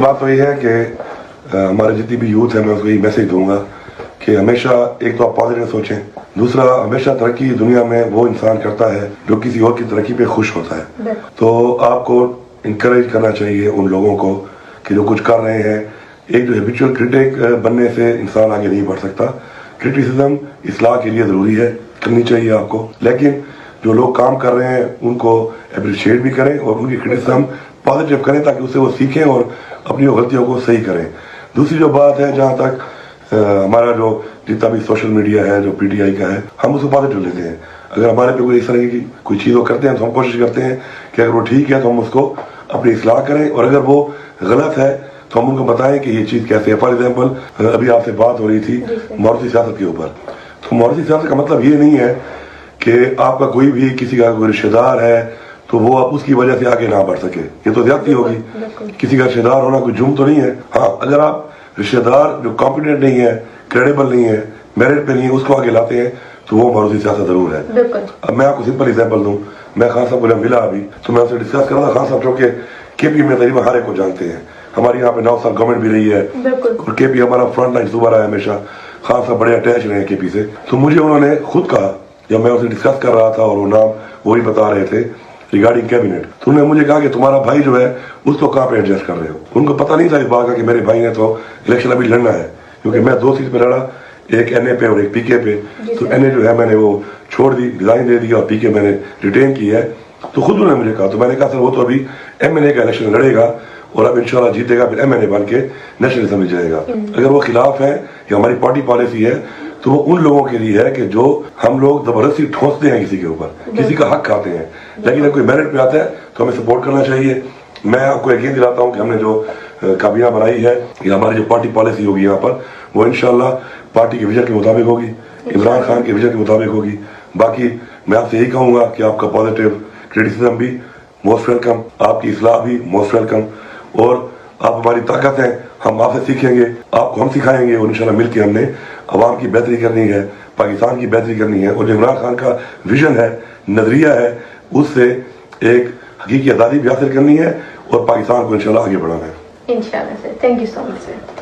بات تو یہ ہے کہ ہمارے جتنی بھی یوتھ ہے میں اس کو یہ میسج دوں گا کہ ہمیشہ ایک تو آپ پازیٹیو سوچیں، دوسرا ہمیشہ ترقی دنیا میں وہ انسان کرتا ہے جو کسی اور کی ترقی پہ خوش ہوتا ہے. تو آپ کو انکریج کرنا چاہیے ان لوگوں کو کہ جو کچھ کر رہے ہیں. ایک جو ہیبیچول کرٹک بننے سے انسان آگے نہیں بڑھ سکتا. کرٹیسزم اصلاح کے لیے ضروری ہے، کرنی چاہیے آپ کو، لیکن جو لوگ کام کر رہے ہیں ان کو اپریشیٹ بھی کریں اور ان کی کرٹیسزم پازیٹیو کریں تاکہ اس سے وہ سیکھیں اور اپنی غلطیوں کو صحیح کریں. دوسری جو بات ہے، جہاں تک ہمارا جو جتنا بھی سوشل میڈیا ہے جو پی ٹی آئی کا ہے، ہم اس کو پازیٹیو لیتے ہیں. اگر ہمارے پہ کوئی اس طرح کی کوئی چیز وہ کرتے ہیں تو ہم کوشش کرتے ہیں کہ اگر وہ ٹھیک ہے تو ہم اس کو اپنی اصلاح کریں، اور اگر وہ غلط ہے تو ہم ان کو بتائیں کہ یہ چیز کیسے ہے. فار ایگزامپل ابھی آپ سے بات ہو رہی تھی موروثی سیاست کے اوپر. تو موروثی سیاست کا مطلب یہ نہیں ہے کہ آپ کا کوئی بھی کسی کا کوئی رشتہ دار ہے تو وہ آپ اس کی وجہ سے آگے نہ بڑھ سکے. یہ تو زیادتی ہوگی. کسی کا رشتہ دار ہونا کوئی جرم تو نہیں ہے. ہاں، اگر آپ رشتہ دار جو کمپیٹنٹ نہیں ہے، کریڈیبل نہیں ہے، میرٹ پہ نہیں ہے، اس کو آگے لاتے ہیں تو وہ موروثی سیاست ضرور ہے. اب میں آپ کو سمپل ایگزامپل دوں. میں خان صاحب کو ملا ابھی تو میں اس سے ڈسکس کر رہا تھا. خان صاحب جو کہ کے پی میں تقریباً ہر ایک کو جانتے ہیں، ہماری یہاں پہ 9 سال گورنمنٹ بھی رہی ہے اور کے پی ہمارا فرنٹ لائن صوبہ رہا ہے ہمیشہ. خان صاحب بڑے اٹیچ رہے ہیں کے پی سے. تو مجھے انہوں نے خود کہا جب میں اسے ڈسکس کر رہا تھا اور وہ نام وہی بتا رہے تھے ریگارڈنگ کیبنٹ، تو انہوں نے مجھے کہا کہ تمہارا بھائی جو ہے اس کو کہاں پہ ایڈجسٹ کر رہے ہو. ان کو پتہ نہیں تھا اس بات کا کہ میرے بھائی نے تو الیکشن ابھی لڑنا ہے، کیونکہ میں 2 سیٹ پہ لڑا، ایک این اے پہ اور ایک پی کے پہ. تو این اے جو ہے میں نے وہ چھوڑ دی، ڈیزائن دے دیا، اور پی کے میں نے ریٹین کی ہے. تو خود انہوں نے مجھے کہا، تو میں نے کہا سر وہ تو ابھی ایم این اے کا الیکشن لڑے گا اور اب انشاءاللہ جیتے گا، پھر ایم این اے بن کے نیشنل اسمبلی جائے گا. اگر وہ خلاف ہے یا ہماری پارٹی پالیسی ہے تو وہ ان لوگوں کے لیے ہے کہ جو ہم لوگ زبردستی ٹھونستے ہیں کسی کے اوپر، کسی کا حق کھاتے ہیں. لیکن اگر کوئی میرٹ پہ آتا ہے تو ہمیں سپورٹ کرنا چاہیے. میں آپ کو یقین دلاتا ہوں کہ ہم نے جو کابینہ بنائی ہے یا ہماری جو پارٹی پالیسی ہوگی یہاں پر، وہ انشاءاللہ پارٹی کے ویژن کے مطابق ہوگی، عمران خان کے ویژن کے مطابق ہوگی. باقی میں آپ سے یہی کہوں گا کہ آپ کا پازیٹیو کرٹیسزم بھی موسٹ ویلکم، آپ کی اصلاح بھی موسٹ ویلکم، اور آپ ہماری طاقت ہیں. ہم آپ سے سیکھیں گے، آپ کو ہم سکھائیں گے، اور انشاءاللہ مل کے ہم نے عوام کی بہتری کرنی ہے، پاکستان کی بہتری کرنی ہے. اور جو عمران خان کا ویژن ہے، نظریہ ہے، اس سے ایک حقیقی آزادی بھی حاصل کرنی ہے اور پاکستان کو انشاءاللہ آگے بڑھانا ہے. انشاءاللہ سر. Thank you so much sir.